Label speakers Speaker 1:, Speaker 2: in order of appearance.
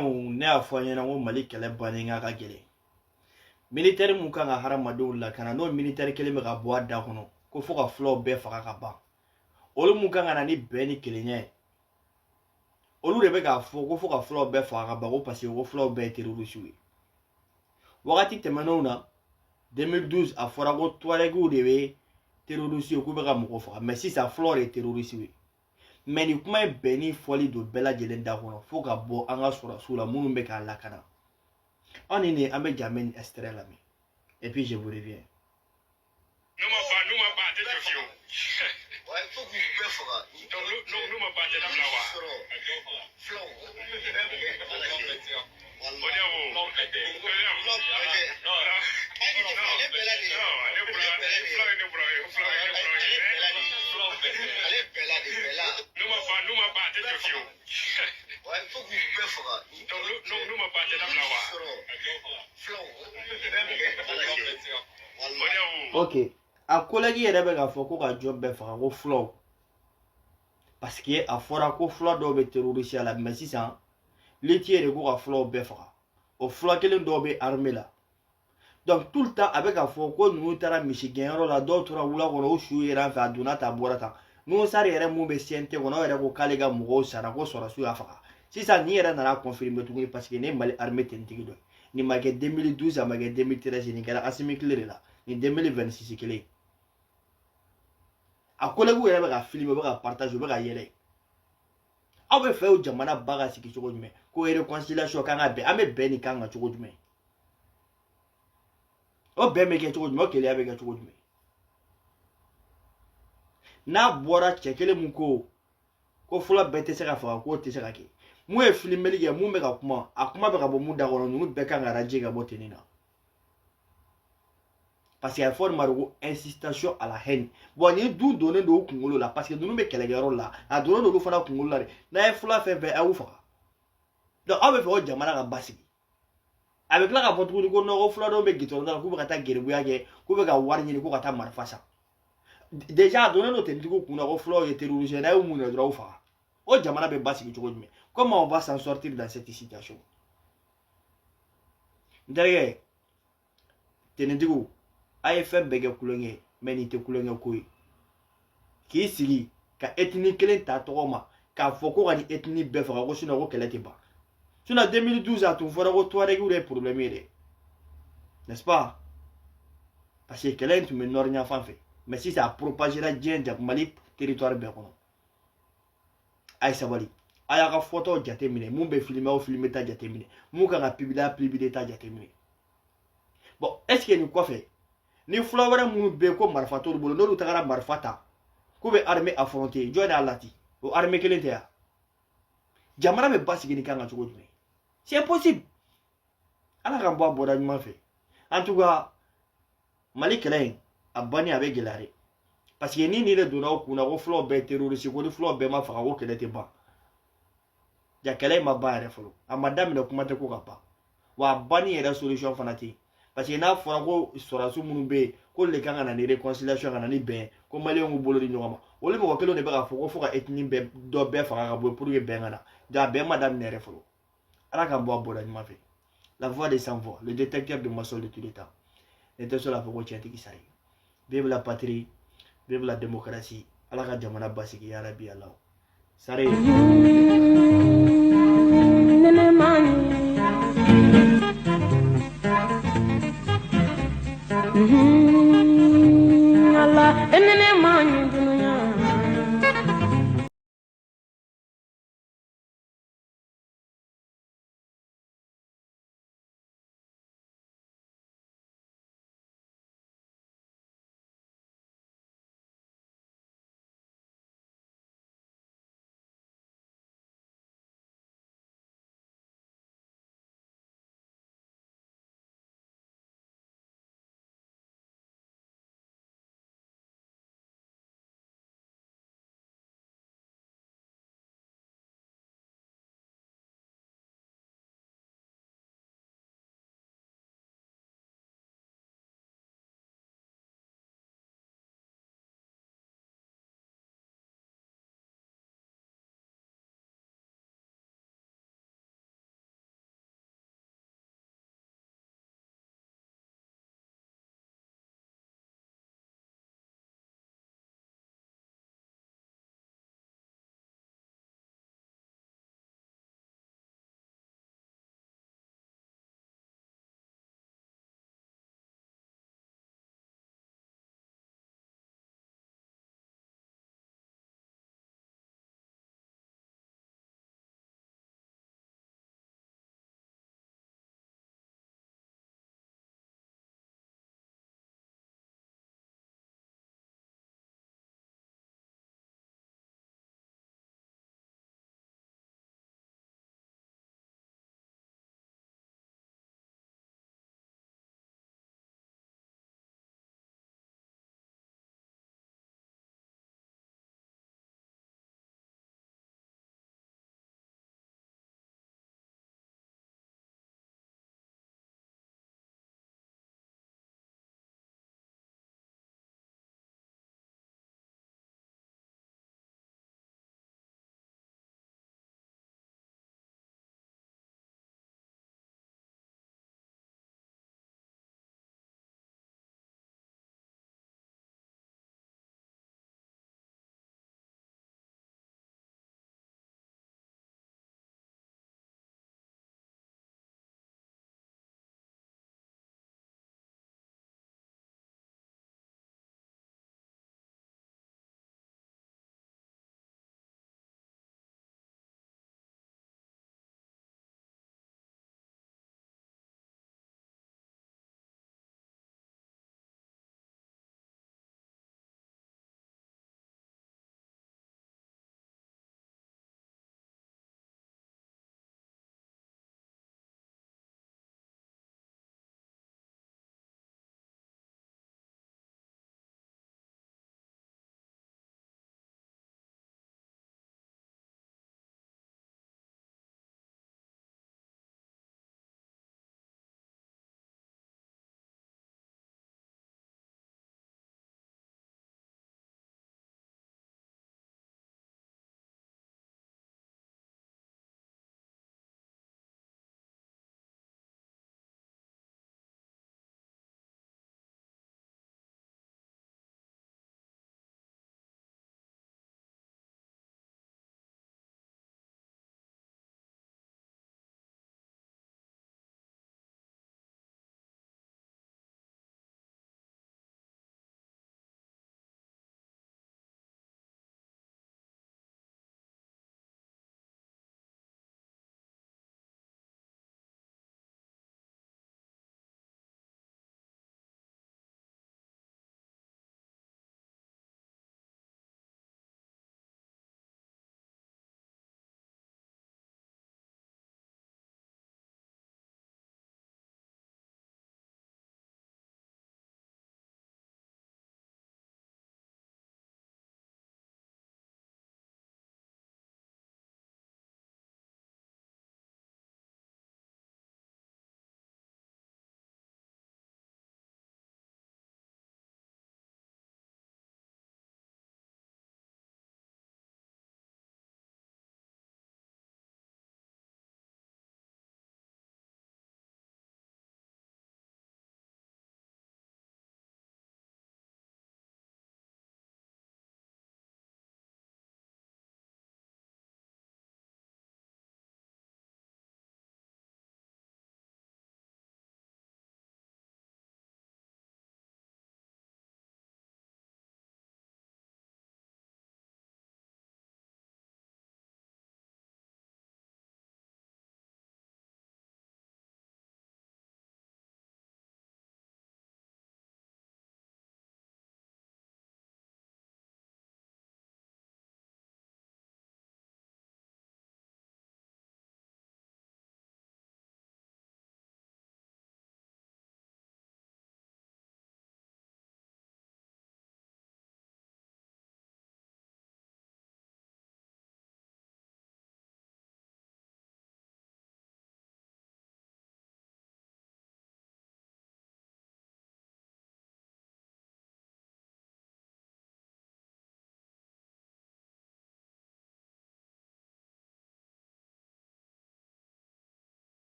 Speaker 1: ne y'a fɔ an ɲɛna ko Mali kɛlɛ bannen ka gɛlɛn. Militaire mun kan ka hadamadenw lakana n'o militaire kelen bɛ ka bɔ a da kɔnɔ ko fo ka fulaw bɛɛ faga ka ban. Olu mun kan ka na ni bɛn ni kelenya ye. Olu de bɛ k'a fɔ ko fo ka fulaw bɛɛ faga ka ban ko parce que ko fulaw bɛɛ ye terroriste ye. Wagati tɛmɛnenw na 2012 a fɔra ko Touaregiw de bɛ terroriste ye k'u bɛ ka mɔgɔ faga mais sisan fulaw de ye terroriste ye. Mais ni kuma in bɛnni fɔli don bɛɛ lajɛlen da kɔnɔ fo ka bɔ an ka sɔrɔsiw la minnu bɛ k'a lakana. On est un peu jamais extrait là. Et puis je vous reviens.
Speaker 2: Nous m'a pas de fio. Ouais, faut que vous fera. Nous m'a pas de la wa. Flow.
Speaker 1: Ok. A collègue yɛrɛ bɛ k'a fɔ ko ka jɔ bɛɛ faga ko fulaw. Parce que a fɔra ko fula dɔw bɛ terroriste la mais sisan liti yɛrɛ ko ka fulaw bɛɛ faga. O fula kelen dɔw bɛ armée la. Donc tout le temps a bɛ k'a fɔ ko ninnu taara misi gɛnyɔrɔ la dɔw tora wula kɔnɔ o su yɛrɛ an fɛ a donna ta a bɔra tan. N'o sari yɛrɛ mun bɛ CNT kɔnɔ o yɛrɛ ko k'ale ka mɔgɔw sara ko sɔrɔsiw y'a faga. Sisan ni yɛrɛ nana confirmer tuguni parce que ne Mali armée tentigi dɔ ye. Nin ma kɛ 2012 a ma kɛ 2013 nin kɛra Assimi tile de la. Ni 2026 kelen. A collègue yɛrɛ bɛ ka filmer bɛ ka partage bɛ ka yɛlɛ. Aw bɛ fɛ o jamana ba ka sigi cogo jumɛn? Ko réconciliation kan ka bɛn an bɛ bɛn ni kan ka cogo jumɛn? O bɛn bɛ kɛ cogo jumɛn? O keleya bɛ kɛ cogo jumɛn? N'a bɔra cɛ kelen mun ko fɔlɔ bɛɛ tɛ se ka faga k'o tɛ se ka kɛ. Mun ye filmeli kɛ mun bɛ ka kuma a kuma bɛ ka bɔ mun da kɔnɔ ninnu bɛɛ kan ka radier ka bɔ tenni na. Parce qu'il y a une forme de insistation à la haine. Bon, ni du donner de Kungolo là, parce que nous ne sommes là, à donner de l'oufana Kungolo là, n'a pas fait à oufa. Donc, on veut faire Jamana à Bassi. Avec la rapporte de Gono, Flado, Begiton, Koubata Gerbuage, Koubaka Warni, Koubata Marfasa. Déjà, donner notre indigo Kuno, Flo et terrorisé, ou Mouna Draufa. Oh, Jamana Bassi, comment on va s'en sortir dans cette situation? Derrière, Tenedigo. AFM bɛɛ kɛ kulonkɛ ye mais nin tɛ kulonkɛ ko ye k'i sigi ka ethnie kelen ta tɔgɔ ma k'a fɔ ko ka ni ethnie bɛɛ faga ko sinon ko kɛlɛ tɛ ban sinon 2012 a tun fɔra ko Touaregiw de ye problème ye dɛ n'est-ce pas parce que kɛlɛ in tun bɛ nord yan fan fɛ mais sisan a propagera diɲɛ Mali territoire bɛɛ kɔnɔ a ye sabali a y'a ka fɔtaw jateminɛ mun bɛ filmer o filmer ta jateminɛ mun kan ka publier publier ta jateminɛ bon est-ce que nin kɔfɛ ni fula wɛrɛ minnu bɛ yen ko marifa t'olu bolo n'olu tagara marifa ta k'u bɛ armée affronter jɔn de y'a lati o armée kelen tɛ yan jamana bɛ basigi ni kan ka cogo jumɛn c'est impossible ala k'an bɔ a bɔda ɲuman fɛ en tout cas Mali kɛlɛ in a banni a bɛ gɛlɛya dɛ parce que ni nin de donna aw kunna ko fulaw bɛɛ terroriste ko ni fulaw bɛɛ ma faga ko kɛlɛ tɛ ban ja kɛlɛ in ma ban yɛrɛ fɔlɔ a ma daminɛ kuma tɛ ko ka ban wa a banni yɛrɛ solution fana tɛ yen. Parce que n'a fɔra ko sɔrɔsiw minnu bɛ yen ko le kan ka na ni réconciliation ka na ni bɛn ko maliyɛnw k'u bolo di ɲɔgɔn ma olu mɔgɔ kelenw de bɛ k'a fɔ ko fo ka ethnie dɔ bɛɛ faga ka bɔ yen pour que bɛn ka na ja bɛn ma daminɛ yɛrɛ fɔlɔ ala k'an bɔ a bɔda ɲuman fɛ la voix des sans voix le détecteur de mensonges de tous les temps ne tɛ sɔn k'a fɔ ko tiɲɛtigi sa ye vive la patrie vive la démocratie ala ka jamana basigi ya rabi alaw sare